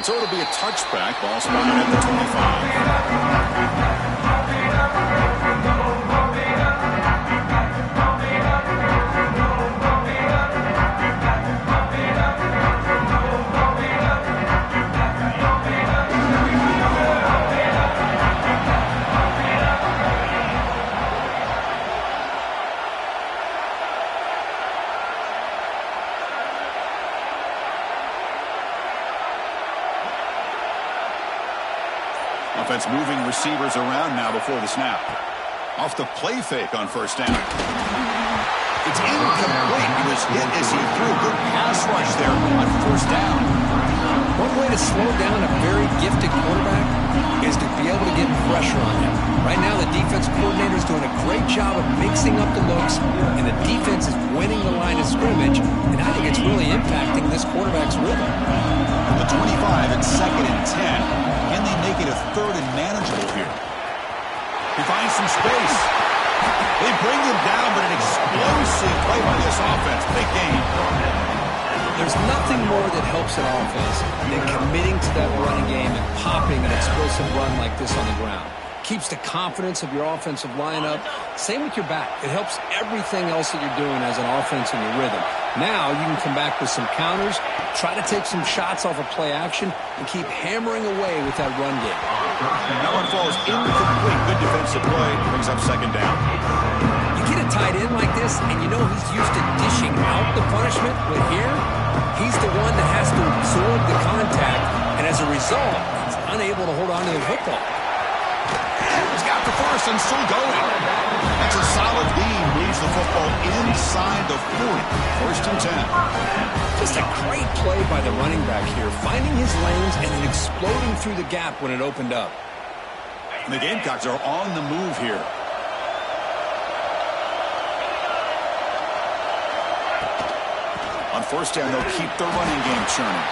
So it'll be a touchback. Ball spotted at the 25. Offense moving receivers around now before the snap. Off the play fake on first down. It's incomplete. He was hit as he threw. Good pass rush there on first down. One way to slow down a very gifted quarterback is to be able to get pressure on him. Right now, the defense coordinator is doing a great job of mixing up the looks, and the defense is winning the line of scrimmage, and I think it's really impacting this quarterback's rhythm. The 25 at 2nd and 10. Can they make it a 3rd and manageable here? He finds some space. They bring him down, but an explosive play by this offense. Big gain. There's nothing more that helps an offense than committing to that running game and popping an explosive run like this on the ground. Keeps the confidence of your offensive lineup. Same with your back. It helps everything else that you're doing as an offense in your rhythm. Now you can come back with some counters, try to take some shots off of play action, and keep hammering away with that run game. That one falls incomplete. Good defensive play. Brings up 2nd down. You get a tight end like this, and you know he's used to dishing out the punishment, but here, he's the one that has to absorb the contact, and as a result, he's unable to hold on to the football. He's got the first and still going. That's a solid beam. Moves the football inside the 40. 1st and 10. Just a great play by the running back here, finding his lanes and then exploding through the gap when it opened up. And the Gamecocks are on the move here. On first down, they'll keep the running game churning.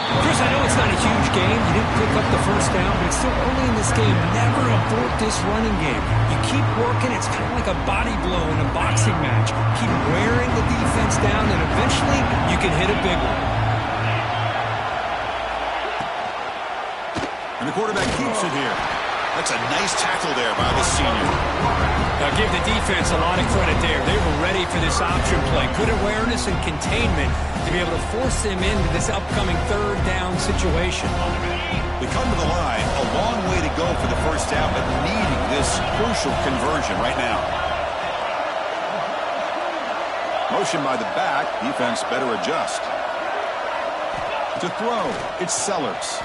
Chris, I know it's not a huge game. You didn't pick up the first down, but it's still early in this game. Never abort this running game. You keep working. It's kind of like a body blow in a boxing match. Keep wearing the defense down, and eventually you can hit a big one. And the quarterback keeps it here. That's a nice tackle there by the senior. Now give the defense a lot of credit there. They were ready for this option play. Good awareness and containment to be able to force them into this upcoming 3rd down situation. They come to the line, a long way to go for the first down, but needing this crucial conversion right now. Motion by the back. Defense better adjust. To throw, it's Sellers.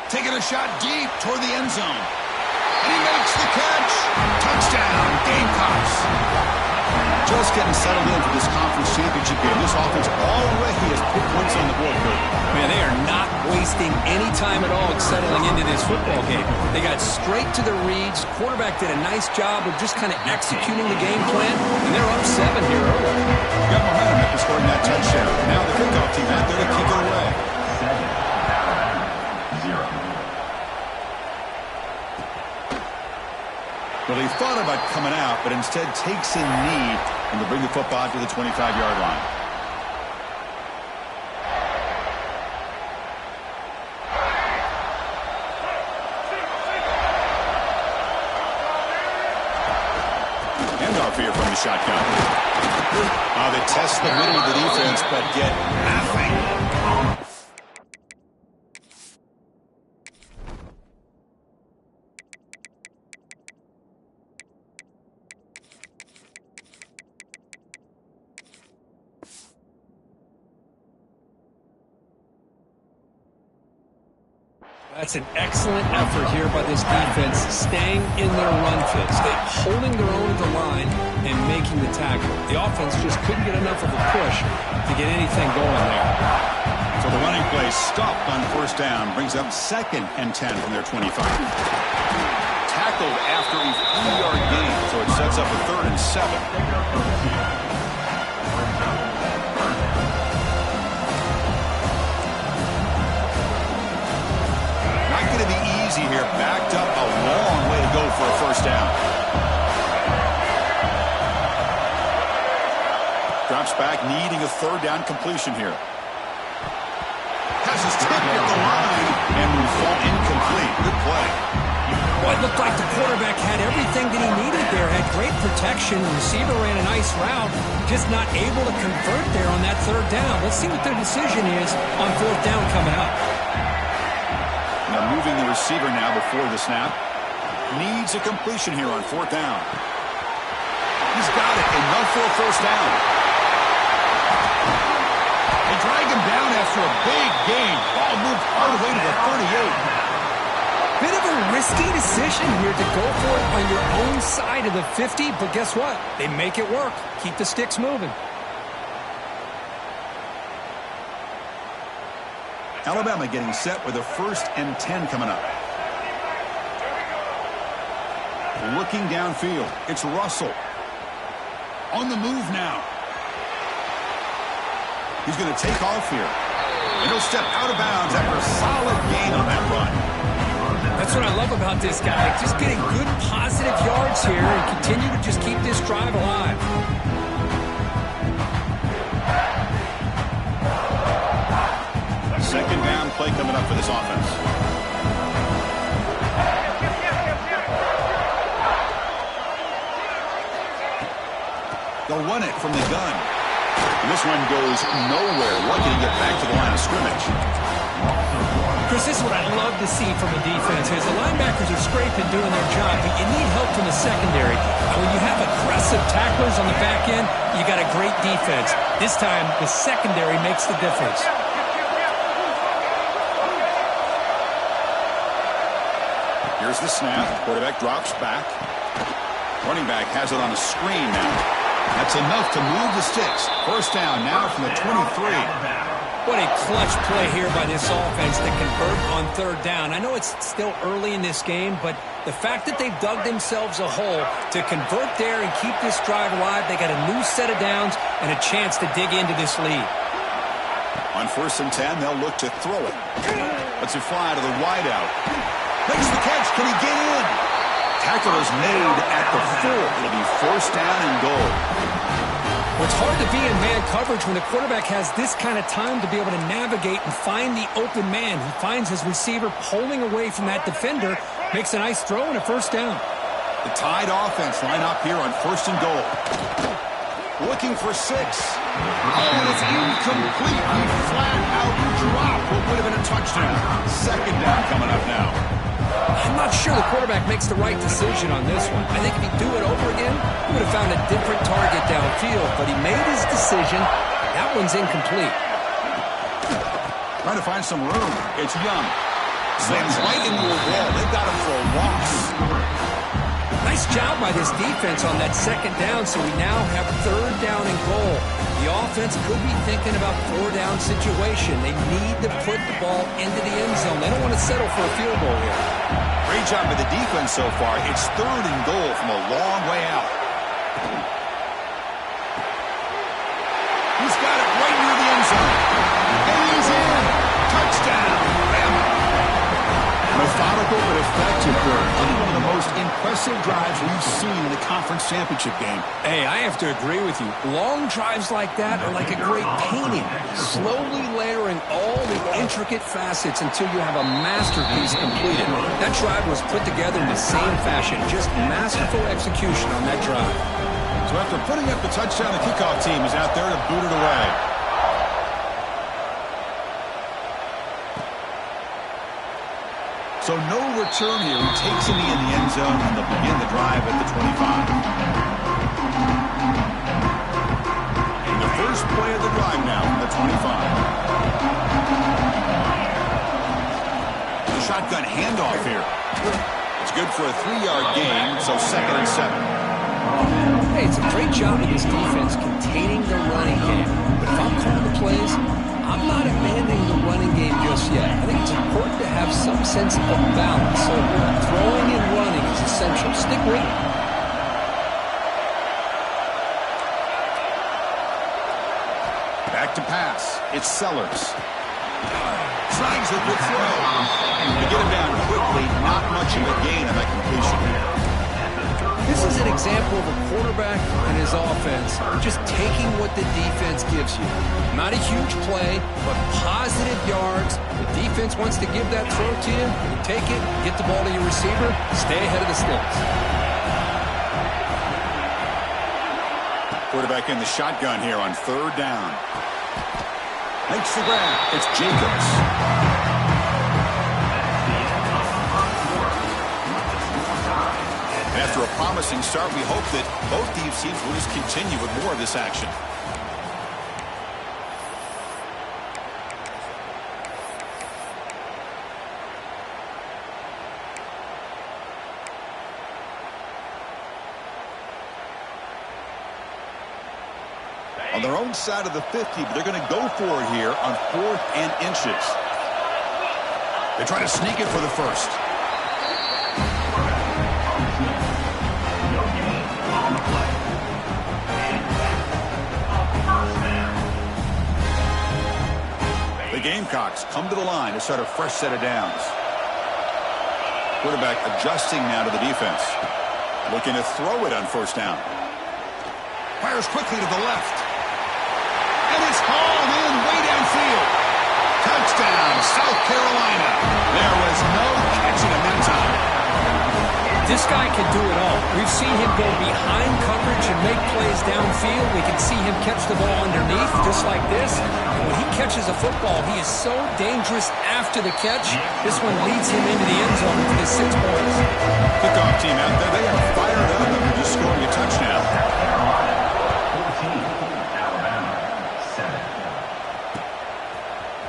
Taking a shot deep toward the end zone. And he makes the catch. Touchdown, Gamecocks. Just getting settled in for this conference championship game. This offense already has put points on the board. Man, they are not wasting any time at all settling into this football game. They got straight to the reads. Quarterback did a nice job of just kind of executing the game plan, and they're up 7 here early. Got momentum after scoring that touchdown. Now the kickoff team out there to kick it away. Well, he thought about coming out, but instead takes a knee and will bring the football to the 25-yard line. Handoff here from the shotgun. They test the middle of the defense, but get nothing. That's an excellent effort here by this defense, staying in their run fits, holding their own at the line and making the tackle. The offense just couldn't get enough of a push to get anything going there. So the running play stopped on first down, brings up 2nd and 10 from their 25. Tackled after a 3-yard gain, so it sets up a 3rd and 7. Going to be easy here. Backed up a long way to go for a first down. Drops back, needing a third down completion here. Has his tipped at the line and will fall incomplete. Good play. Well, it looked like the quarterback had everything that he needed there. Had great protection. The receiver ran a nice route. Just not able to convert there on that third down. Let's see what their decision is on fourth down coming up. Now moving the receiver now before the snap. Needs a completion here on fourth down. He's got it. Enough for a first down. They drag him down after a big gain. Ball moved all the way to the 38. Bit of a risky decision here to go for it on your own side of the 50, but guess what? They make it work. Keep the sticks moving. Alabama getting set with a 1st and 10 coming up. Looking downfield. It's Russell. On the move now. He's going to take off here. And he'll step out of bounds after a solid gain on that run. That's what I love about this guy. Just getting good positive yards here and continue to just keep this drive alive. Second down play coming up for this offense. They'll run it from the gun. And this one goes nowhere. Lucky to get back to the line of scrimmage. Chris, this is what I love to see from a defense is the linebackers are scraping doing their job, but you need help from the secondary. And when you have aggressive tacklers on the back end, you got a great defense. This time, the secondary makes the difference. Here's the snap. Quarterback drops back. Running back has it on a screen now. That's enough to move the sticks. First down now from the 23. What a clutch play here by this offense to convert on third down. I know it's still early in this game, but the fact that they've dug themselves a hole to convert there and keep this drive alive, they got a new set of downs and a chance to dig into this lead. On 1st and 10, they'll look to throw it. Lets it fly to the wideout. Makes the catch. Can he get in? Tackle is made at the 4. It'll be first down and goal. Well, it's hard to be in man coverage when the quarterback has this kind of time to be able to navigate and find the open man. He finds his receiver pulling away from that defender, makes a nice throw and a first down. The Tide offense line up here on 1st and goal. Looking for 6. Oh, and it's incomplete. He flat out dropped what would have been a touchdown. Second down coming up now. I'm not sure the quarterback makes the right decision on this one. I think if he'd do it over again, he would have found a different target downfield, but he made his decision. That one's incomplete. Trying to find some room. It's Young. Slams right into a wall. They've got him for a loss. Nice job by this defense on that second down, so we now have third down and goal. The offense could be thinking about 4-down situation. They need to put the ball into the end zone. They don't want to settle for a field goal here. Great job by the defense so far. It's 3rd and goal from a long way out. He's got it right near the end zone. And he's in. Touchdown, Bama. Methodical but effective work. One of the most impressive drives we've seen in the conference championship game. Hey, I have to agree with you. Long drives like that are like a great painting. Slowly layering all the intricate facets until you have a masterpiece completed. That drive was put together in the same fashion. Just masterful execution on that drive. So after putting up the touchdown, the kickoff team is out there to boot it away. So no return here. He takes it in the end zone, and they'll begin the drive at the 25. And the first play of the drive now from the 25. The shotgun handoff here. It's good for a 3-yard gain, so 2nd and 7. Hey, it's a great job of this defense containing the running game. But if I'm calling the plays, I'm not abandoning the running game just yet. I think it's important to have some sense of balance. So throwing and running is essential. Stick with it. Back to pass. It's Sellers. Tries a good throw. To get him down quickly, not much of a gain on that completion. This is an example of a quarterback and his offense just taking what the defense gives you. Not a huge play, but positive yards. The defense wants to give that throw to you. You take it, get the ball to your receiver, stay ahead of the sticks. Quarterback in the shotgun here on 3rd down. Makes the grab. It's Jacobs. After a promising start, we hope that both these teams will just continue with more of this action. On their own side of the 50, but they're going to go for it here on 4th and inches. They try to sneak it for the first. The Gamecocks come to the line to start a fresh set of downs. Quarterback adjusting now to the defense. Looking to throw it on 1st down. Fires quickly to the left. And it's hauled in way downfield. Touchdown, South Carolina. There was no catching him that time. This guy can do it all. We've seen him go behind coverage and make plays downfield. We can see him catch the ball underneath just like this. And when he catches a football, he is so dangerous after the catch. This one leads him into the end zone for the 6 points. Kickoff team out there. They are fired up and just scoring a touchdown.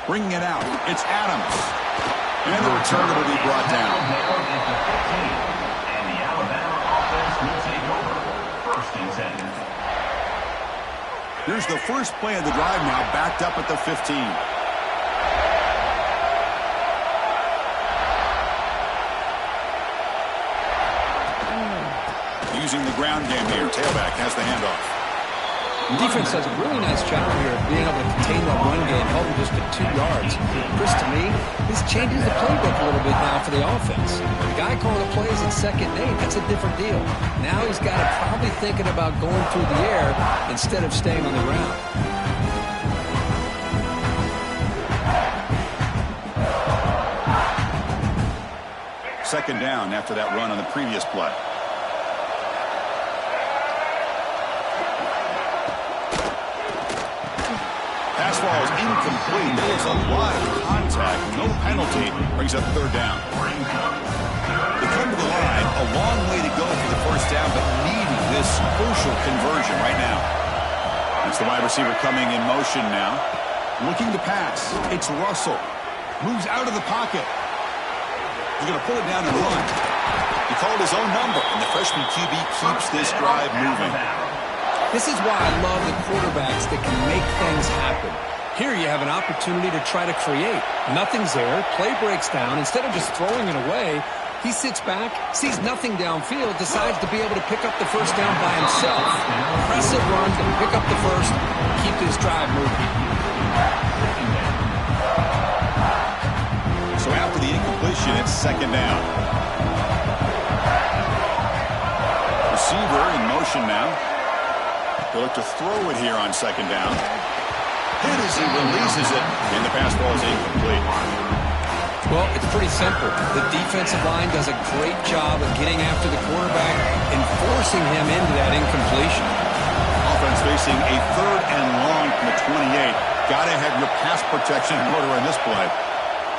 Bringing it out. It's Adams. And the return will be brought down. And the Alabama offense will take over. 1st and 10. Here's the first play of the drive now, backed up at the 15. Using the ground game here. Tailback has the handoff. Defense does a really nice job here of being able to contain that run game, held him just at 2 yards. Chris, to me, this changes the playbook a little bit now for the offense. The guy calling the plays at 2nd and 8, that's a different deal. Now he's got to probably thinking about going through the air instead of staying on the ground. 2nd down after that run on the previous play. Pass ball is incomplete. There's a lot of contact. No penalty. Brings up 3rd down. They come to the line. A long way to go for the 1st down, but needing this crucial conversion right now. That's the wide receiver coming in motion now. Looking to pass. It's Russell. Moves out of the pocket. He's going to pull it down and run. He called his own number, and the freshman QB keeps this drive moving. This is why I love the quarterbacks that can make things happen. Here you have an opportunity to try to create. Nothing's there. Play breaks down. Instead of just throwing it away, he sits back, sees nothing downfield, decides to be able to pick up the 1st down by himself. Impressive run to pick up the first, keep this drive moving. So after the incompletion, it's 2nd down. Receiver in motion now. They'll look to throw it here on 2nd down. Hit as he releases it, and the pass ball is incomplete. Well, it's pretty simple. The defensive line does a great job of getting after the quarterback and forcing him into that incompletion. Offense facing a 3rd and long from the 28. Got to have your pass protection in order on this play.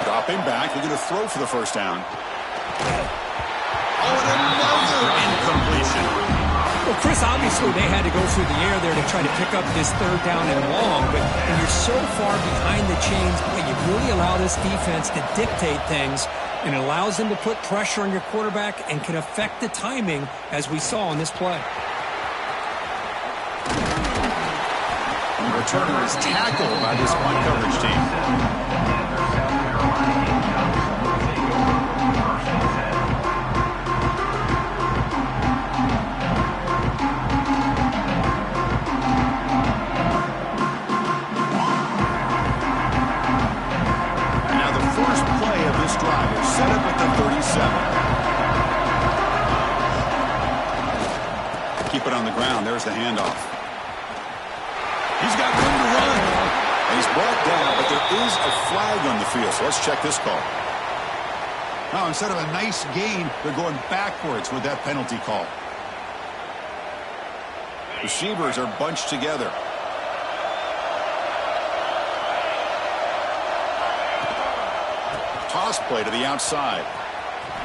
Dropping back, looking to throw for the 1st down. Oh, and another incompletion. Well, Chris, obviously they had to go through the air there to try to pick up this 3rd down and long, but when you're so far behind the chains, boy, you really allow this defense to dictate things, and it allows them to put pressure on your quarterback and can affect the timing, as we saw on this play. The returner is tackled by this punt coverage team. Set up at the 37. Keep it on the ground. There's the handoff. He's got room to run. And he's brought down, but there is a flag on the field. So let's check this call. Now, instead of a nice gain, they're going backwards with that penalty call. Receivers are bunched together. Toss play to the outside.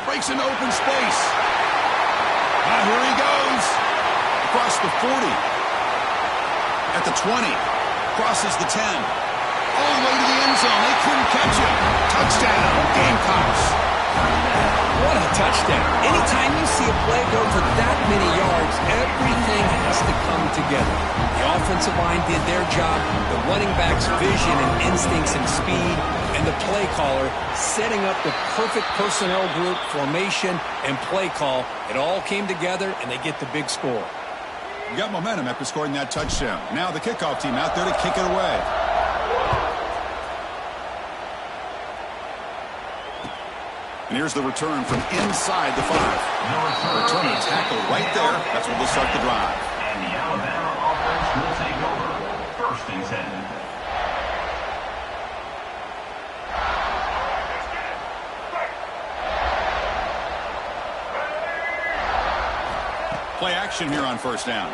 Breaks an open space. Here he goes. Across the 40. At the 20. Crosses the 10. All the way to the end zone. They couldn't catch him. Touchdown, Gamecocks. What a touchdown. Anytime you see a play go for that many yards, everything has to come together. The offensive line did their job, the running back's vision and instincts and speed, and the play caller setting up the perfect personnel group, formation, and play call. It all came together, and they get the big score. You got momentum after scoring that touchdown. Now the kickoff team out there to kick it away. And here's the return from inside the 5. Return and tackle right there. That's where they'll start the drive. And the Alabama offense will take over. 1st and 10. Play action here on 1st down.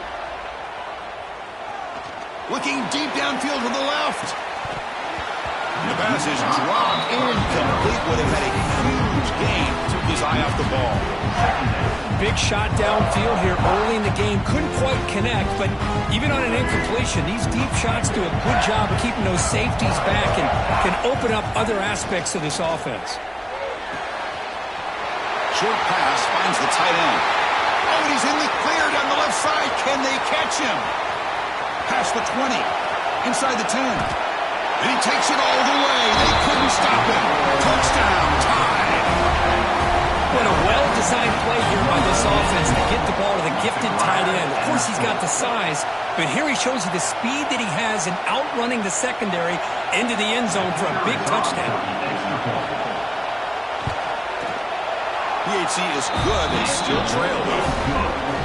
Looking deep downfield to the left. The pass is dropped incomplete. Would have had a huge gain. Took his eye off the ball. Big shot downfield here early in the game. Couldn't quite connect, but even on an incompletion, these deep shots do a good job of keeping those safeties back and can open up other aspects of this offense. Short pass finds the tight end. Oh, and he's in the clear down the left side. Can they catch him? Past the 20. Inside the 10. And he takes it all the way. They couldn't stop him. Touchdown, tied. What a well-designed play here by this offense to get the ball to the gifted tight end. Of course, he's got the size, but here he shows you the speed that he has in outrunning the secondary into the end zone for a big touchdown. PHC is good. They still trail, though.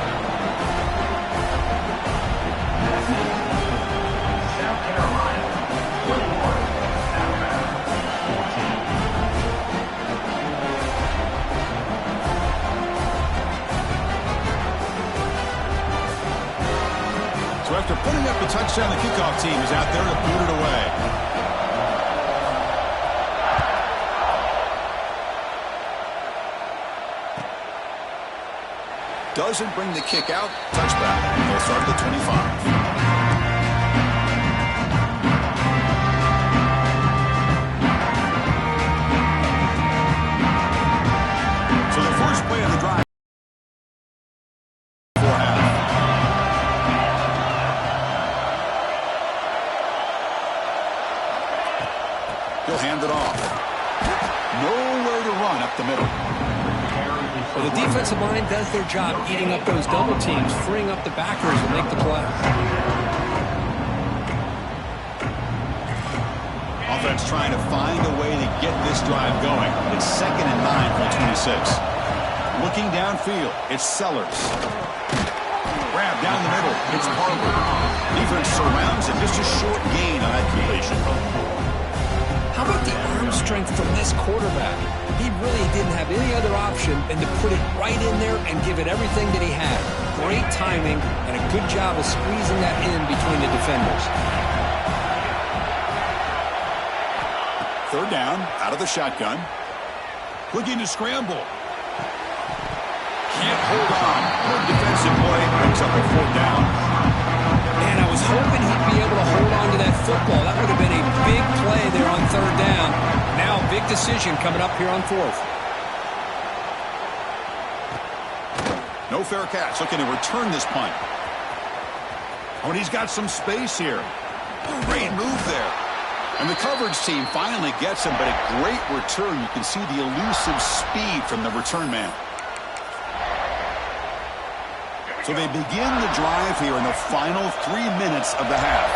After putting up the touchdown, the kickoff team is out there to boot it away. Doesn't bring the kick out. Touchback. They'll start at the 25. So the first play of the drive. He'll hand it off. Nowhere to run up the middle. Well, the defensive line does their job eating up those double teams, freeing up the backers to make the play. Offense trying to find a way to get this drive going. It's 2nd and 9 from 26. Looking downfield, it's Sellers. Grab down the middle, it's Barber. Defense surrounds him, just a short gain on that completion. How about the arm strength from this quarterback? He really didn't have any other option than to put it right in there and give it everything that he had. Great timing and a good job of squeezing that in between the defenders. 3rd down, out of the shotgun. Looking to scramble. Can't hold on. Good defensive play, brings up a 4th down. And I was hoping he'd be able to hold on to that football. That would have been a big play there on 3rd down. Now a big decision coming up here on 4th. No fair catch. Looking to return this punt. Oh, and he's got some space here. Great move there. And the coverage team finally gets him, but a great return. You can see the elusive speed from the return man. So they begin the drive here in the final 3 minutes of the half.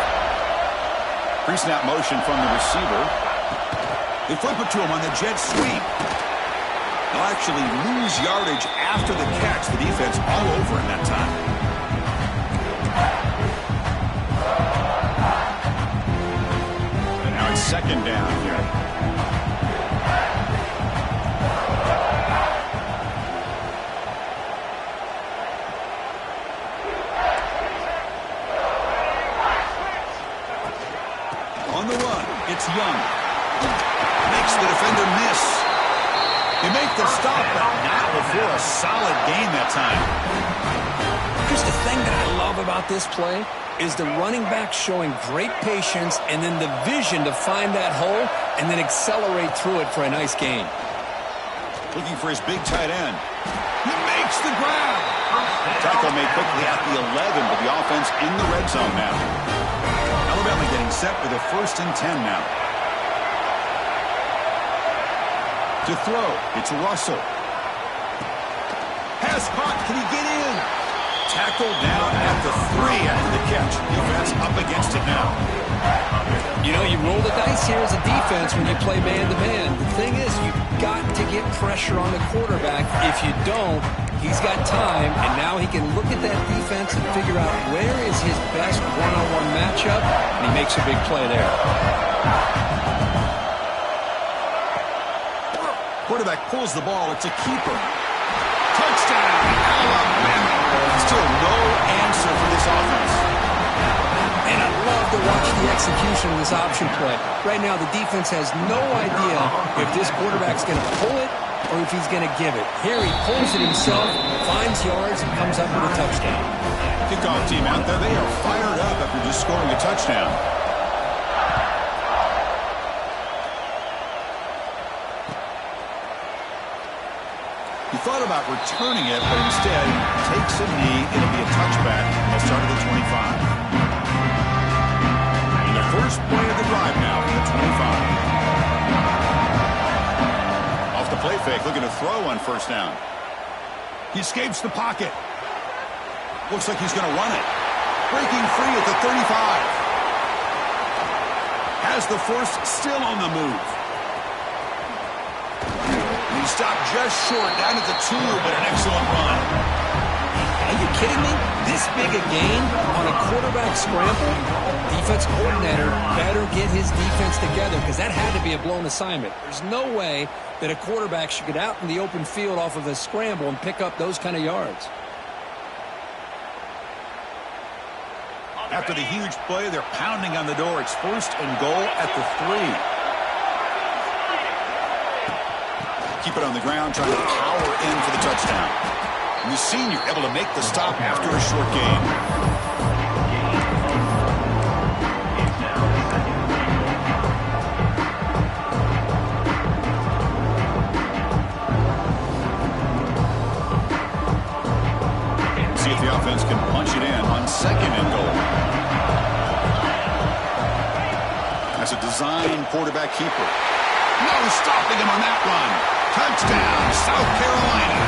Pre-snap motion from the receiver. They flip it to him on the jet sweep. They'll actually lose yardage after the catch. The defense all over in that time. It's Young. Makes the defender miss. They make the stop, but not before a solid gain that time. Chris, the thing that I love about this play is the running back showing great patience and then the vision to find that hole and then accelerate through it for a nice gain. Looking for his big tight end. He makes the grab. Tackle made quickly at the 11, but the offense in the red zone now. Alabama getting set for the 1st and 10 now. To throw, it's Russell. Pass caught, can he get in? Tackled down at the 3 after the catch. Defense up against it now. You know, you roll the dice here as a defense when you play man-to-man. The thing is, you've got to get pressure on the quarterback. If you don't, he's got time, and now he can look at that defense and figure out where is his best one-on-one matchup, and he makes a big play there. Quarterback pulls the ball. It's a keeper. Touchdown, Alabama. Still no answer for this offense. And I love to watch the execution of this option play. Right now, the defense has no idea if this quarterback's going to pull it or if he's going to give it. Here he pulls it himself, finds yards, and comes up with a touchdown. Kickoff team out there, they are fired up after just scoring a touchdown. He thought about returning it, but instead takes a knee. It'll be a touchback at the start of the 25. And the first play of the drive now from the 25. Off the play fake, looking to throw on 1st down. He escapes the pocket. Looks like he's going to run it. Breaking free at the 35. Has the 1st, still on the move. He stopped just short, down at the 2, but an excellent run. Are you kidding me? This big a gain on a quarterback scramble? Defense coordinator better get his defense together because that had to be a blown assignment. There's no way that a quarterback should get out in the open field off of a scramble and pick up those kind of yards. After the huge play, they're pounding on the door. It's 1st and goal at the 3. Keep it on the ground, trying to power in for the touchdown. And the senior able to make the stop after a short gain. See if the offense can punch it in on 2nd and goal. That's a design quarterback keeper. No stopping him on that run. Touchdown, South Carolina.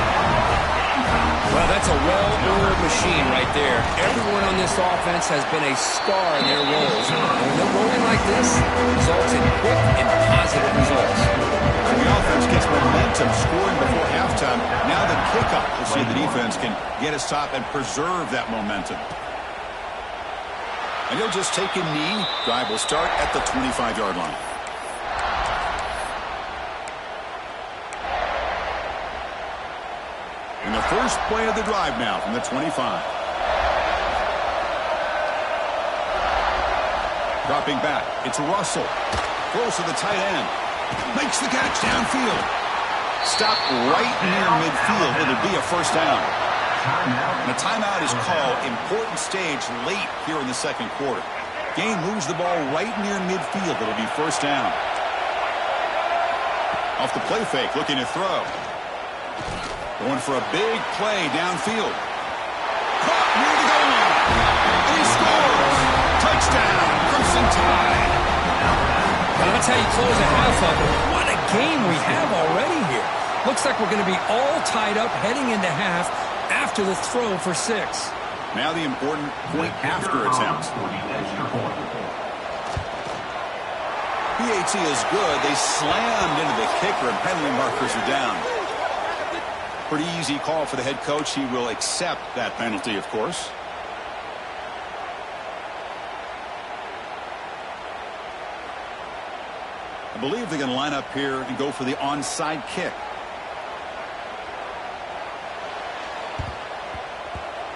Well, that's a well-oiled machine right there. Everyone on this offense has been a star in their roles. When they're rolling like this, it results in quick and positive results. And the offense gets momentum, scoring before halftime. Now the kickoff. We'll see if the defense can get a stop and preserve that momentum. And he'll just take a knee. Drive will start at the 25-yard line. And the first play of the drive now from the 25. Dropping back, it's Russell. Throws to the tight end. Makes the catch downfield. Stop right near midfield. It'll be a 1st down. And a timeout is called. Important stage late here in the 2nd quarter. Game moves the ball right near midfield. It'll be 1st down. Off the play fake, looking to throw. Going for a big play downfield. Caught near the goal line. And he scores. Touchdown, Crimson Tide. Well, that's how you close a half of it. What a game we have already here. Looks like we're going to be all tied up heading into half after the throw for 6. Now the important point after attempt. PAT is good. They slammed into the kicker and penalty markers are down. Pretty easy call for the head coach. He will accept that penalty, of course. I believe they're going to line up here and go for the onside kick.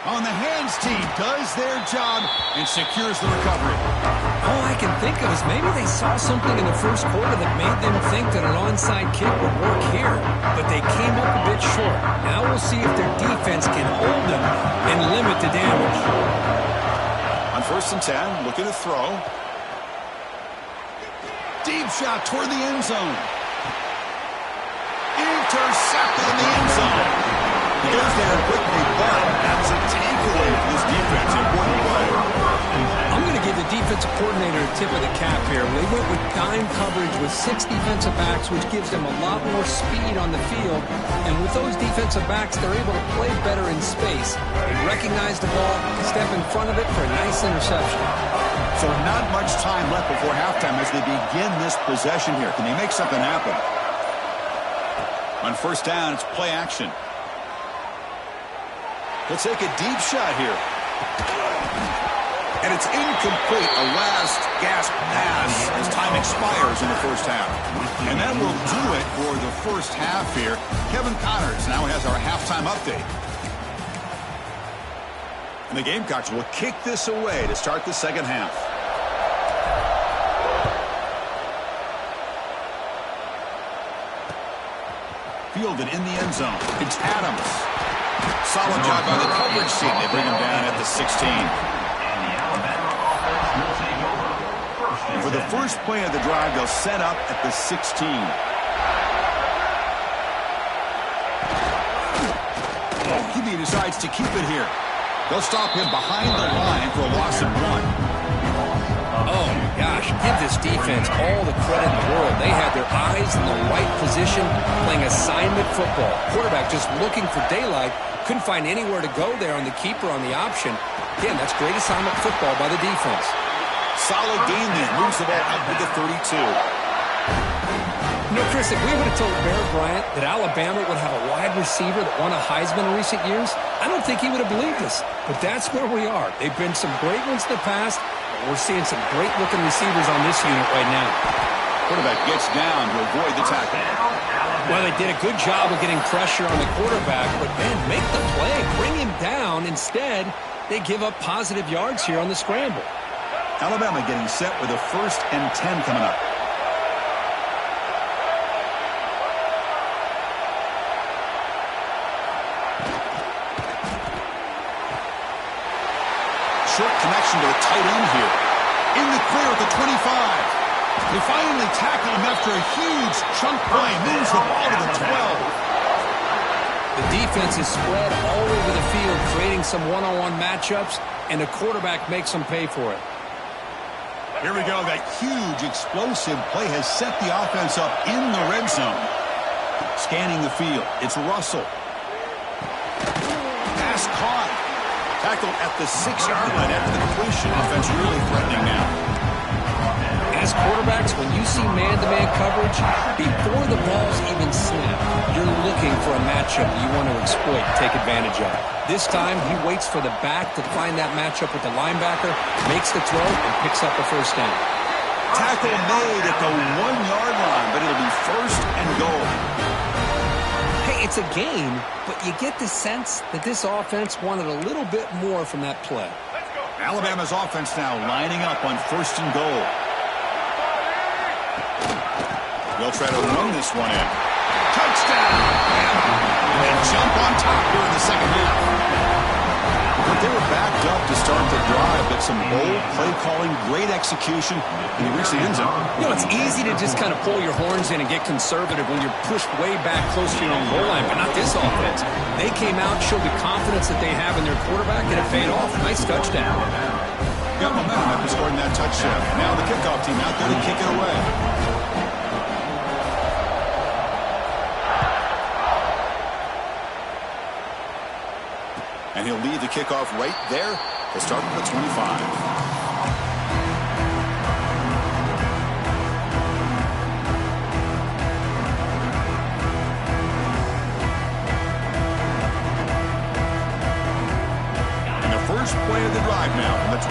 On the hands team does their job and secures the recovery. Oh, I I can think of is maybe they saw something in the first quarter that made them think that an onside kick would work here, but they came up a bit short. Now we'll see if their defense can hold them and limit the damage. On 1st and 10, looking to throw. Deep shot toward the end zone. Intercepted in the end zone. He goes there quickly, but that's a takeaway for this defense. Important play. I'm going to give the defensive coordinator a tip of the cap here. They went with dime coverage with 6 defensive backs, which gives them a lot more speed on the field. And with those defensive backs, they're able to play better in space. They recognize the ball, step in front of it for a nice interception. So not much time left before halftime as they begin this possession here. Can they make something happen? On 1st down, it's play action. He'll take a deep shot here. And it's incomplete. A last gasp pass as time expires in the first half. And that will do it for the first half here. Kevin Connors now has our halftime update. And the Gamecocks will kick this away to start the second half. Fielded in the end zone. It's Adams. Solid job by the coverage team. They bring him down at the 16. And for the first play of the drive, they'll set up at the 16. He decides to keep it here. They'll stop him behind the line for a loss of 1. Oh, gosh, give this defense all the credit in the world. They had their eyes in the right position, playing assignment football. Quarterback just looking for daylight. Couldn't find anywhere to go there on the keeper on the option. Again, that's great assignment football by the defense. Solid gain there. Moves the ball up to the 32. You know, Chris, if we would have told Bear Bryant that Alabama would have a wide receiver that won a Heisman in recent years, I don't think he would have believed us. But that's where we are. They've been some great ones in the past, but we're seeing some great-looking receivers on this unit right now. Quarterback gets down to avoid the tackle. Well, they did a good job of getting pressure on the quarterback, but, man, make the play. Bring him down. Instead, they give up positive yards here on the scramble. Alabama getting set with a 1st and 10 coming up. Short connection to the tight end here. In the clear at the 25. They finally tackle him after a huge chunk play. Moves the ball to the 12. The defense is spread all over the field, creating some one-on-one matchups, and the quarterback makes them pay for it. Here we go. That huge explosive play has set the offense up in the red zone. Scanning the field. It's Russell. Pass caught. Tackled at the 6-yard line after the completion. Offense really threatening now. As quarterbacks, when you see man-to-man coverage, before the ball's even snapped, you're looking for a matchup you want to exploit, take advantage of. This time, he waits for the back to find that matchup with the linebacker, makes the throw, and picks up the first down. Tackle made at the 1-yard line, but it'll be 1st and goal. Hey, it's a game, but you get the sense that this offense wanted a little bit more from that play. Alabama's offense now lining up on 1st and goal. They'll try to run this one in. Touchdown! And they jump on top here in the second half. But they were backed up to start the drive, but some bold play calling, great execution, and they reach the end zone. You know, it's easy to just kind of pull your horns in and get conservative when you're pushed way back close to your own goal line, but not this offense. They came out, showed the confidence that they have in their quarterback, and it paid off. Nice touchdown. Got momentum after scoring that touchdown. Now the kickoff team out there to kick it away. And he'll lead the kickoff right there. He'll start with the 25. And the first play of the drive now from the 25.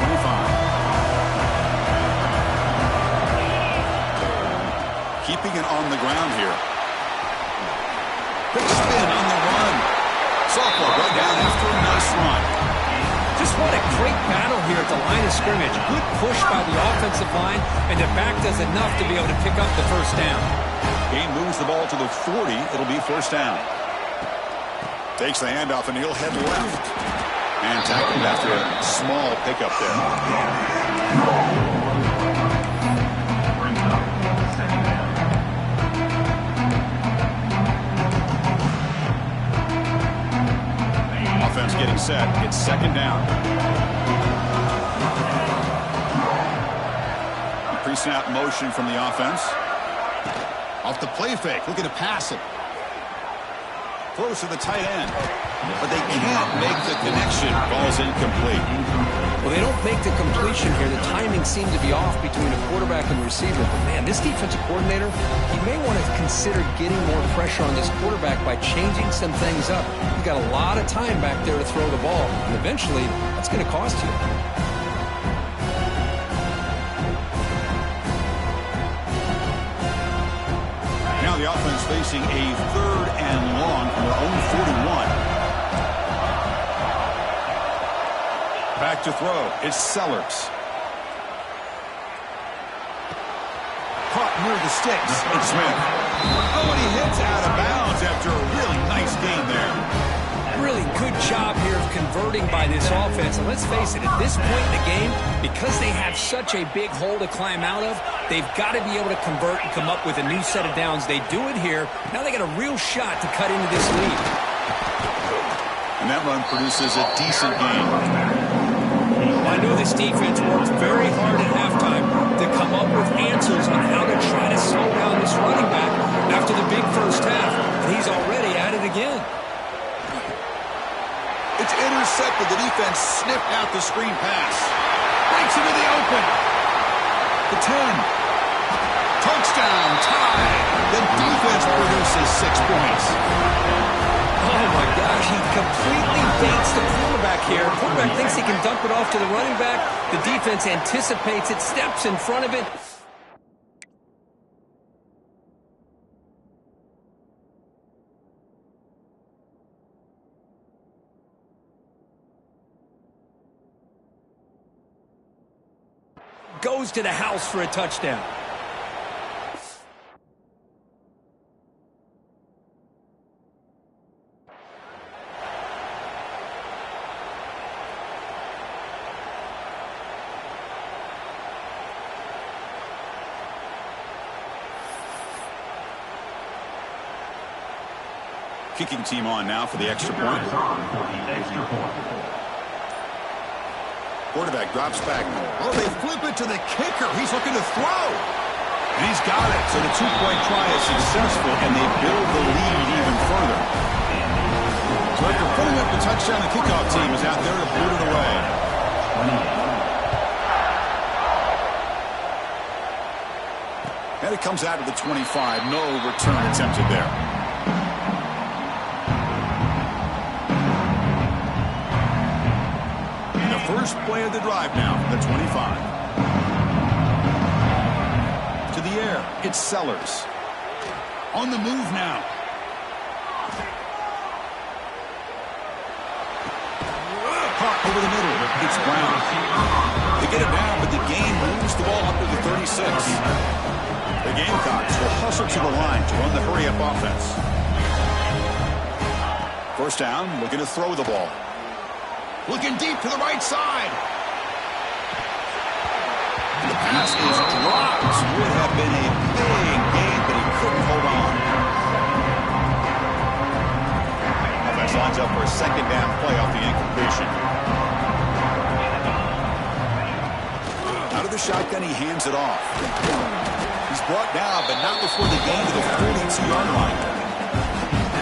Keeping it on the ground here. Quick spin on the run. Sophomore right down after a nice run. Just what a great battle here at the line of scrimmage. Good push by the offensive line, and the back does enough to be able to pick up the first down. Game moves the ball to the 40. It'll be first down. Takes the handoff, and he'll head left. And tackled after a small pickup there. Offense getting set. It's second down. Pre-snap motion from the offense. Off the play fake. Looking to pass it. Close to the tight end. But they can't make the connection. Ball's incomplete. Well, they don't make the completion here. The timing seemed to be off between a quarterback and receiver. But, man, this defensive coordinator, he may want to consider getting more pressure on this quarterback by changing some things up. He's got a lot of time back there to throw the ball. And eventually, that's going to cost you. Now the offense facing a 3rd and long from their own 41. Back to throw. It's Sellers. Caught near the sticks. It's Smith. Oh, and he hits out of bounds after a really nice gain there. Really good job here of converting by this offense. And let's face it, at this point in the game, because they have such a big hole to climb out of, they've got to be able to convert and come up with a new set of downs. They do it here. Now they got a real shot to cut into this lead. And that run produces a decent gain. I know this defense worked very hard at halftime to come up with answers on how to try to slow down this running back after the big first half. And he's already at it again. It's intercepted. The defense sniffed out the screen pass. Breaks into the open. The 10. Touchdown. Tie. The defense produces 6 points. Oh, my gosh. He completely baits the quarterback here. The quarterback thinks he can dump it off to the running back. The defense anticipates it, steps in front of it. Goes to the house for a touchdown. Kicking team on now for the extra point. Quarterback drops back. Oh, they flip it to the kicker. He's looking to throw. And he's got it. So the 2-point try is successful, and they build the lead even further. So after putting up the touchdown, the kickoff team is out there to boot it away. And it comes out of the 25. No return attempted there. First play of the drive now, the 25. To the air, it's Sellers. On the move now. Caught over the middle, it's Brown. They get it down, but the game moves the ball up to the 36. The Gamecocks will hustle to the line to run the hurry-up offense. First down, looking to throw the ball. Looking deep to the right side. The pass is dropped. Would have been a big gain, but he couldn't hold on. Offense lines up for a second down play off the incompletion. Out of the shotgun, he hands it off. He's brought down, but not before the gain to the 42-yard line.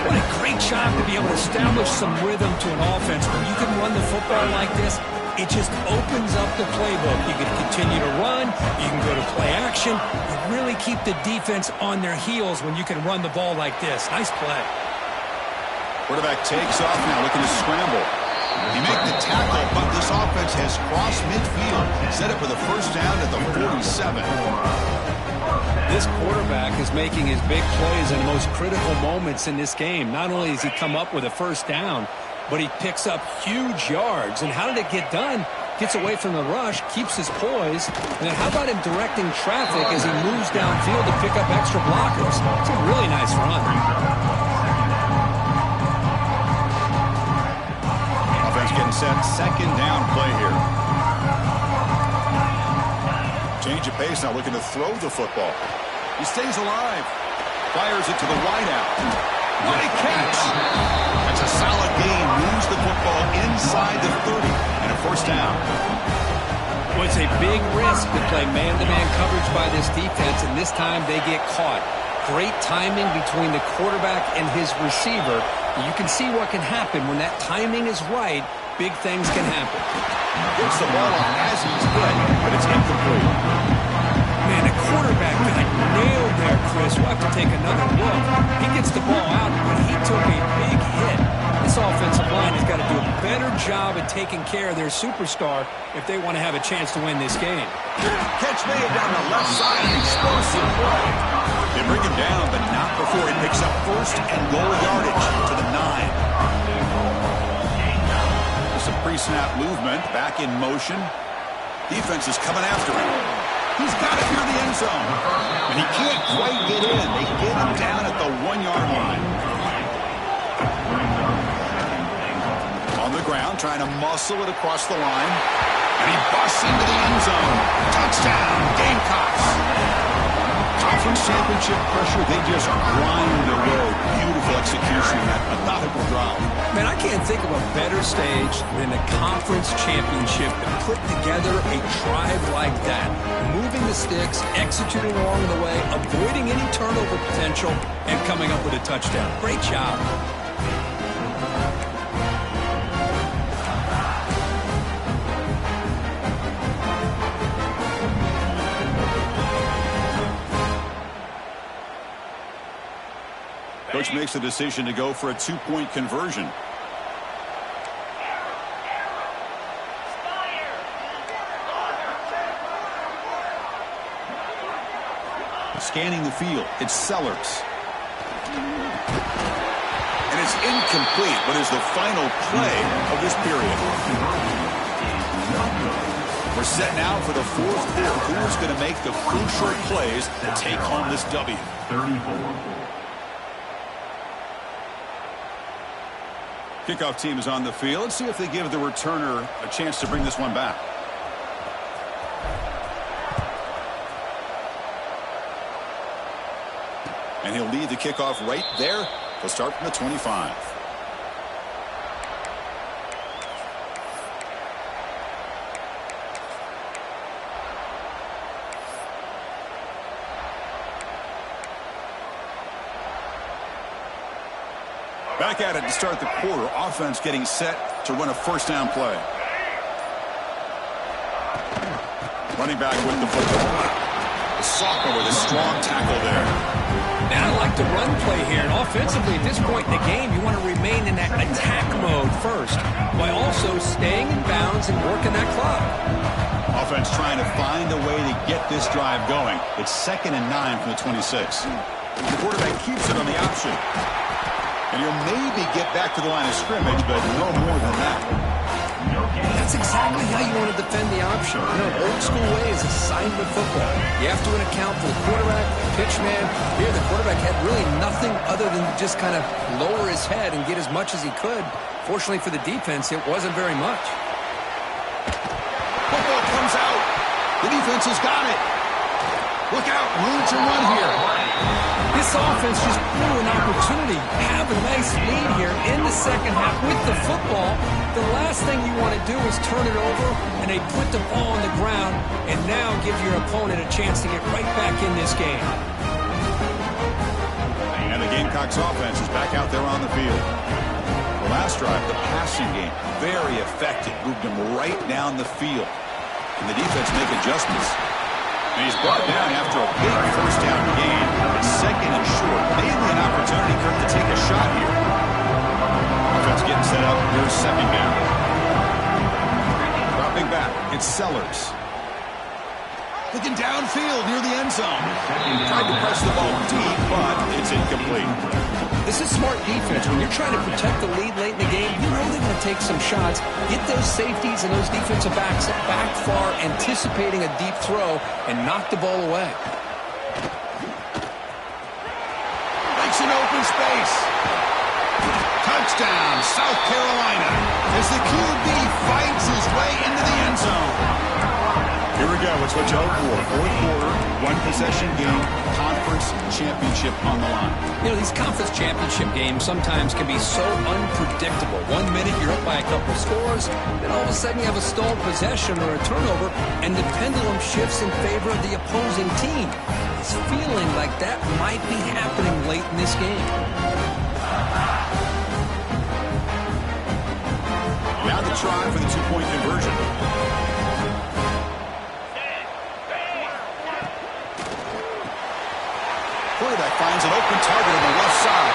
What a great job to be able to establish some rhythm to an offense. When you can run the football like this, it just opens up the playbook. You can continue to run. You can go to play action. You really keep the defense on their heels when you can run the ball like this. Nice play. Quarterback takes off now, looking to scramble. He made the tackle, but this offense has crossed midfield. Set up for the first down at the 47. This quarterback is making his big plays in the most critical moments in this game. Not only has he come up with a first down, but he picks up huge yards. And how did it get done? Gets away from the rush, keeps his poise, and then how about him directing traffic as he moves downfield to pick up extra blockers? It's a really nice run. Offense getting set, second down play here. Change of pace now, looking to throw the football. He stays alive. Fires it to the wideout. What a catch! That's a solid gain. Moves the football inside the 30 and a first down. Well, it's a big risk to play man-to-man coverage by this defense, and this time they get caught. Great timing between the quarterback and his receiver. You can see what can happen when that timing is right. Big things can happen. Gets the ball off as he's hit, but it's incomplete. Man, the quarterback got nailed there, Chris. We'll have to take another look. He gets the ball out, but he took a big hit. This offensive line has got to do a better job at taking care of their superstar if they want to have a chance to win this game. Catch made down the left side. Explosive play. They bring him down, but not before he picks up first and goal yardage to the 9. Some pre-snap movement, back in motion. Defense is coming after him. He's got it near the end zone. And he can't quite get in. They get him down at the 1-yard line. On the ground, trying to muscle it across the line. And he busts into the end zone. Touchdown, Gamecocks. Conference championship pressure, they just grind the road. Beautiful execution in that methodical drive. Man, I can't think of a better stage than the conference championship to put together a drive like that. Moving the sticks, executing along the way, avoiding any turnover potential, and coming up with a touchdown. Great job. Coach makes the decision to go for a 2-point conversion. Scanning the field, it's Sellers. And it's incomplete, but is the final play of this period. We're set now for the fourth quarter. Who's going to make the crucial plays to take home this W? 34. Kickoff team is on the field. Let's see if they give the returner a chance to bring this one back. And he'll lead the kickoff right there. He'll start from the 25. Back at it to start the quarter. Offense getting set to run a first down play. Running back with the football. The sophomore with a strong tackle there. Man, I like the run play here. And offensively, at this point in the game, you want to remain in that attack mode first, while also staying in bounds and working that clock. Offense trying to find a way to get this drive going. It's 2nd and 9 from the 26. The quarterback keeps it on the option. And he'll maybe get back to the line of scrimmage, but no more than that. That's exactly how you want to defend the option. You know, old school way is assignment football. You have to account for the quarterback, the pitch man. Here, the quarterback had really nothing other than just kind of lower his head and get as much as he could. Fortunately for the defense, it wasn't very much. Football comes out. The defense has got it. Look out, room to run here. This offense just blew an opportunity. Have a nice lead here in the second half with the football. The last thing you want to do is turn it over, and they put the ball on the ground and now give your opponent a chance to get right back in this game. And the Gamecocks offense is back out there on the field. The last drive, the passing game, very effective. Moved them right down the field. And the defense make adjustments. And he's brought down after a big first down gain. It's 2nd and short. Maybe an opportunity for him to take a shot here. Offense getting set up. Here's 2nd down. Dropping back. It's Sellers. Looking downfield near the end zone. Tried to press the ball deep, but it's incomplete. This is smart defense. When you're trying to protect the lead late in the game, you know they're going to take some shots, get those safeties and those defensive backs back far, anticipating a deep throw, and knock the ball away. Makes an open space. Touchdown, South Carolina, as the QB fights his way into the end zone. Here we go. It's what you hope for. Fourth quarter, one-possession game, conference championship on the line. You know, these conference championship games sometimes can be so unpredictable. 1 minute you're up by a couple scores, then all of a sudden you have a stalled possession or a turnover, and the pendulum shifts in favor of the opposing team. It's feeling like that might be happening late in this game. Now the try for the two-point conversion. Quarterback finds an open target on the left side.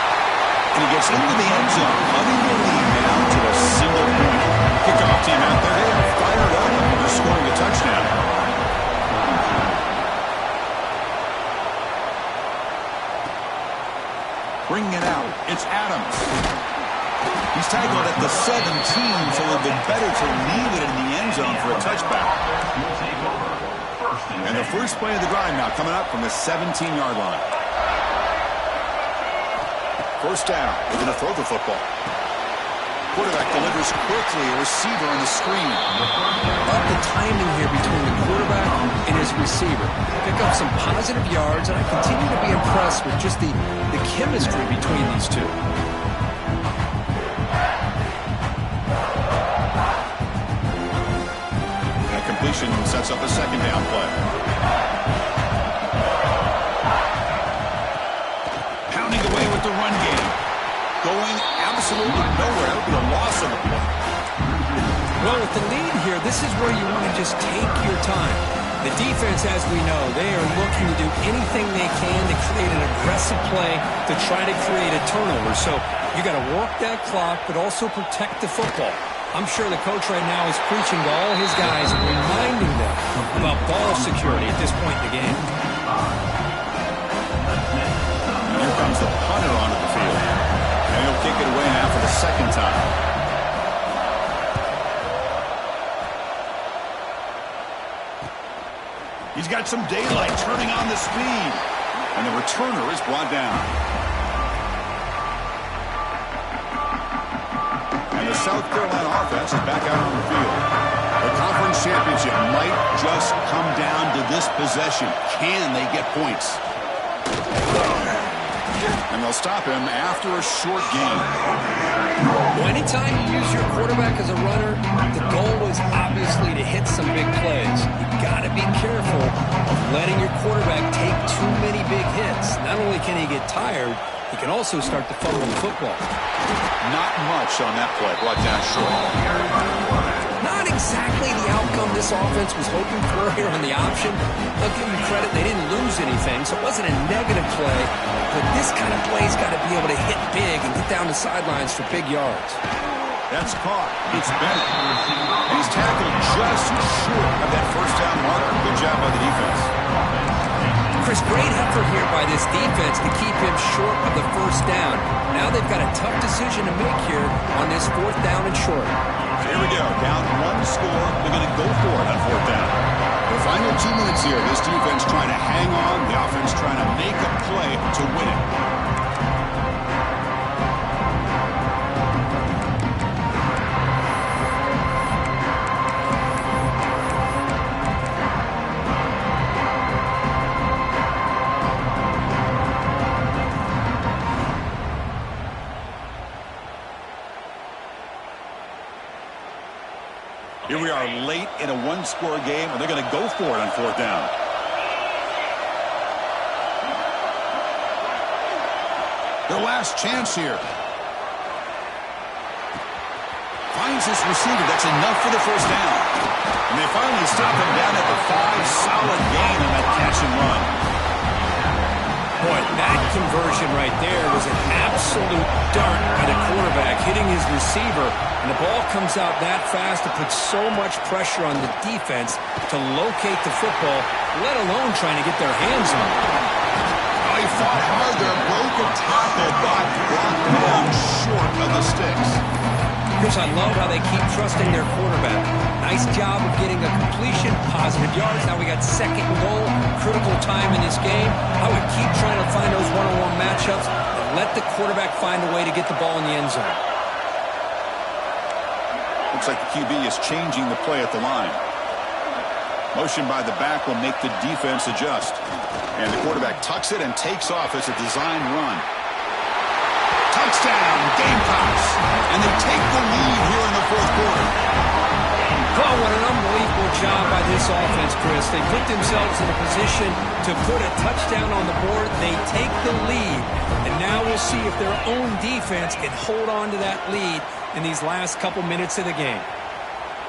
And he gets into the end zone, cutting the lead down to a single point. Kickoff team out there. They are fired up after scoring a touchdown. Bringing it out, it's Adams. He's tackled at the 17, so it would have been better to leave it in the end zone for a touchback. And the first play of the drive now coming up from the 17-yard line. First down, we're going to throw the football. Quarterback delivers quickly, a receiver on the screen. Love the timing here between the quarterback and his receiver. Pick up some positive yards, and I continue to be impressed with just the chemistry between these two. That completion sets up a second down play. Pounding away with the run game. Going absolutely nowhere. That would be a loss of the play. Well, with the lead here, this is where you want to just take your time. The defense, as we know, they are looking to do anything they can to create an aggressive play to try to create a turnover. So you got to work that clock, but also protect the football. I'm sure the coach right now is preaching to all his guys and reminding them about ball security at this point in the game. And here comes the punter onto the field. And he'll kick it away now for the second time. He's got some daylight, turning on the speed. And the returner is brought down. And the South Carolina offense is back out on the field. The conference championship might just come down to this possession. Can they get points? And they'll stop him after a short game. Well, anytime you use your quarterback as a runner, the goal is obviously to hit some big plays. You've got to be careful of letting your quarterback take too many big hits. Not only can he get tired, he can also start to fumble the football. Not much on that play, brought down short. Not exactly the outcome this offense was hoping for here on the option. I'll give them credit, they didn't lose anything, so it wasn't a negative play. But this kind of play's got to be able to hit big and get down the sidelines for big yards. That's caught. It's Bennett. He's tackled just short of that first down marker. Good job by the defense. Chris, great effort here by this defense to keep him short of the first down. Now they've got a tough decision to make here on this fourth down and short. Here we go. Down one score. They're going to go for it on fourth down. The final 2 minutes here. This defense trying to hang on. The offense trying to make a play to win it. Here we are late in a one-score game, and they're going to go for it on fourth down. Their last chance here. Finds his receiver. That's enough for the first down. And they finally stop him down at the 5. Solid gain on that catch and run. Boy, that conversion right there was an absolute dart by the quarterback, hitting his receiver, and the ball comes out that fast to put so much pressure on the defense to locate the football, let alone trying to get their hands on it. Oh, he fought hard there, broke a tackle, but brought down short of the sticks. Chris, I love how they keep trusting their quarterback. Nice job of getting a completion, positive yards. Now we got second and goal, critical time in this game. I would keep trying to find those one-on-one matchups and let the quarterback find a way to get the ball in the end zone. Looks like the QB is changing the play at the line. Motion by the back will make the defense adjust. And the quarterback tucks it and takes off as a designed run. Touchdown, Gamecocks. And they take the lead here in the fourth quarter. Oh, what an unbelievable job by this offense, Chris. They put themselves in a position to put a touchdown on the board. They take the lead. And now we'll see if their own defense can hold on to that lead in these last couple minutes of the game.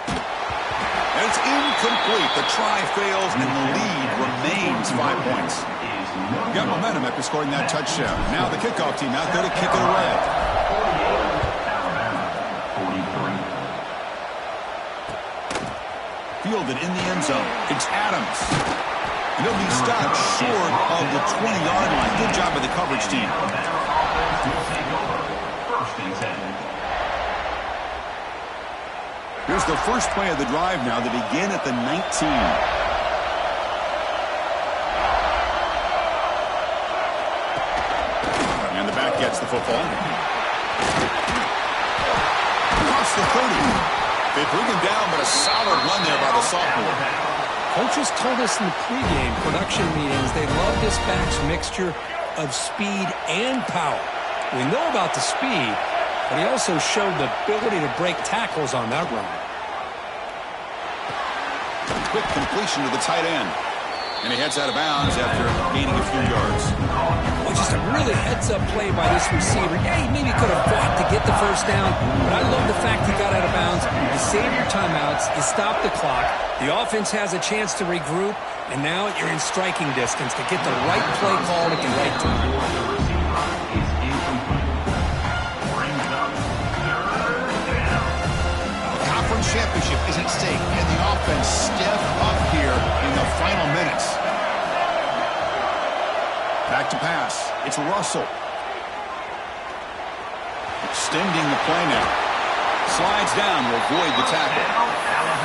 And it's incomplete. The try fails, and the lead remains 5 points. Got momentum after scoring that touchdown. Now the kickoff team out there to kick it away. Fielded in the end zone. It's Adams. And he'll be stopped short of the 20-yard line. Good job by the coverage team. Here's the first play of the drive now. They begin at the 19. Gets the football. Across the 30. They bring him down, but a solid run there by the sophomore. Coaches told us in the pregame production meetings they love this back's mixture of speed and power. We know about the speed, but he also showed the ability to break tackles on that run. Quick completion to the tight end. And he heads out of bounds after gaining a few yards. Well, just a really heads-up play by this receiver. Yeah, he maybe could have fought to get the first down, but I love the fact he got out of bounds. You save your timeouts, you stop the clock, the offense has a chance to regroup, and now you're in striking distance to get the right play called at the right time. Championship is at stake, and the offense step up here in the final minutes. Back to pass. It's Russell. Extending the play now. Slides down to avoid the tackle.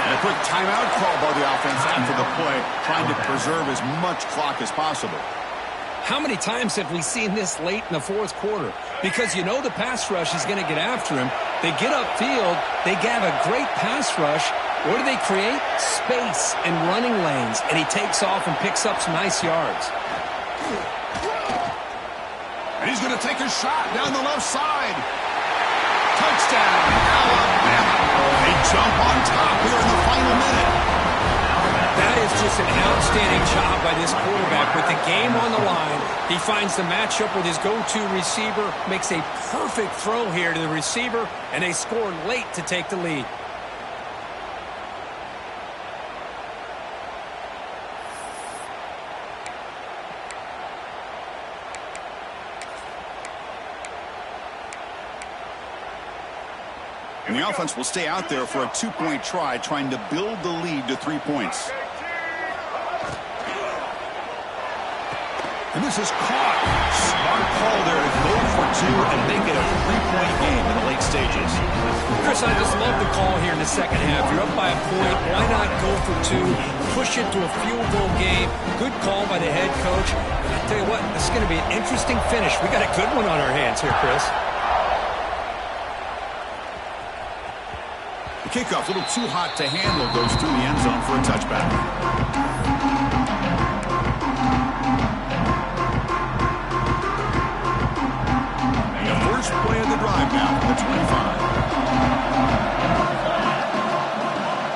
And a quick timeout call by the offense after the play, trying to preserve as much clock as possible. How many times have we seen this late in the fourth quarter? Because you know the pass rush is going to get after him. They get upfield. They have a great pass rush. What do they create? Space and running lanes. And he takes off and picks up some nice yards. And he's going to take a shot down the left side. Touchdown, Alabama. They jump on top here in the final minute. That is just an outstanding job by this quarterback. With the game on the line, he finds the matchup with his go-to receiver, makes a perfect throw here to the receiver, and they score late to take the lead. And the offense will stay out there for a two-point try, trying to build the lead to 3 points. And this is caught. Smart call there to go for two and make it a 3-point game in the late stages. Chris, I just love the call here in the second half. You're up by a point. Why not go for two? Push it to a field goal game. Good call by the head coach. And I tell you what, this is going to be an interesting finish. We got a good one on our hands here, Chris. The kickoff, a little too hot to handle, goes through the end zone for a touchback. And the first play of the drive now from the 25.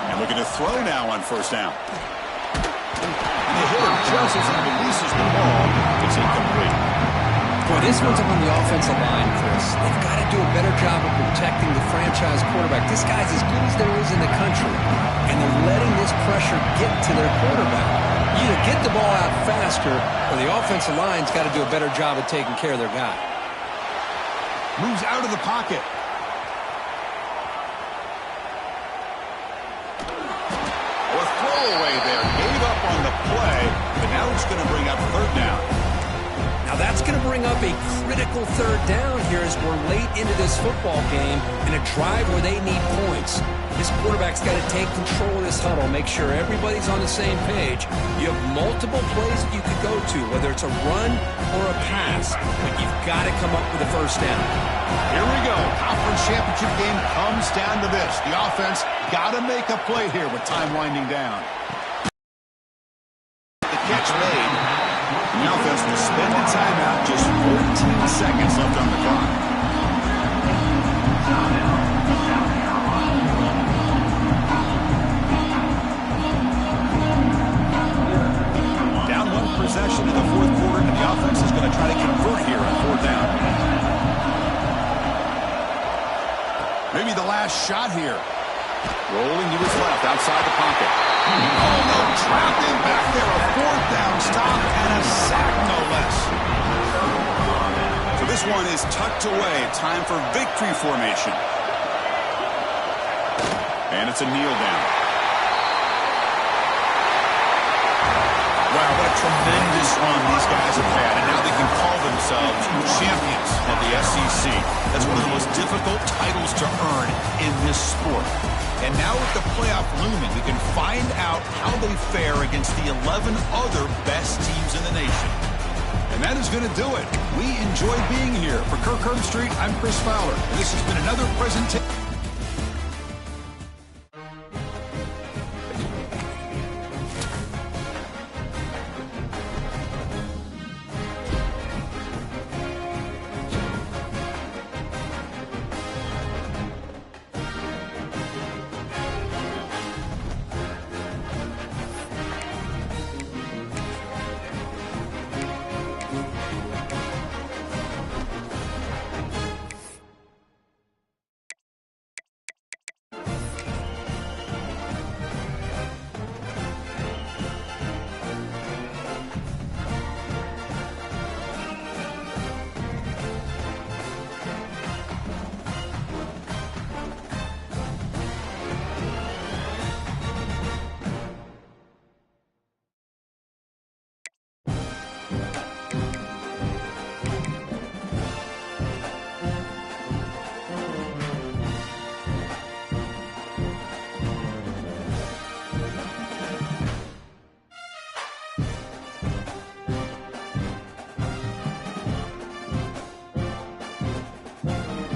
And looking to throw now on first down. And the hitter just as he releases the ball, it's incomplete. Boy, this one's on the offensive line, Chris. They've got to do a better job of protecting the franchise quarterback. This guy's as good as there is in the country, and they're letting this pressure get to their quarterback. Either get the ball out faster, or the offensive line's got to do a better job of taking care of their guy. Moves out of the pocket. A throwaway there. Gave up on the play, but now it's going to bring up third down. Now that's going to bring up a critical third down here as we're late into this football game in a drive where they need points. This quarterback's got to take control of this huddle, make sure everybody's on the same page. You have multiple plays that you could go to, whether it's a run or a pass, but you've got to come up with a first down. Here we go. Conference championship game comes down to this. The offense got to make a play here with time winding down. The catch made. The offense will spend the timeout. Just 14 seconds left on the clock. Down one possession in the fourth quarter, and the offense is going to try to convert here on fourth down. Maybe the last shot here. Rolling to his left, outside the pocket. Oh, no, trapped in back there. A fourth down stop and a sack, no less. So this one is tucked away. Time for victory formation. And it's a kneel down. Wow, what a tremendous run these guys have had. And now they can call themselves champions of the SEC. That's one of the most difficult titles to earn in this sport. And now with the playoff looming, we can find out how they fare against the 11 other best teams in the nation. And that is going to do it. We enjoy being here. For Kirk Herbstreit, I'm Chris Fowler. And this has been another presentation.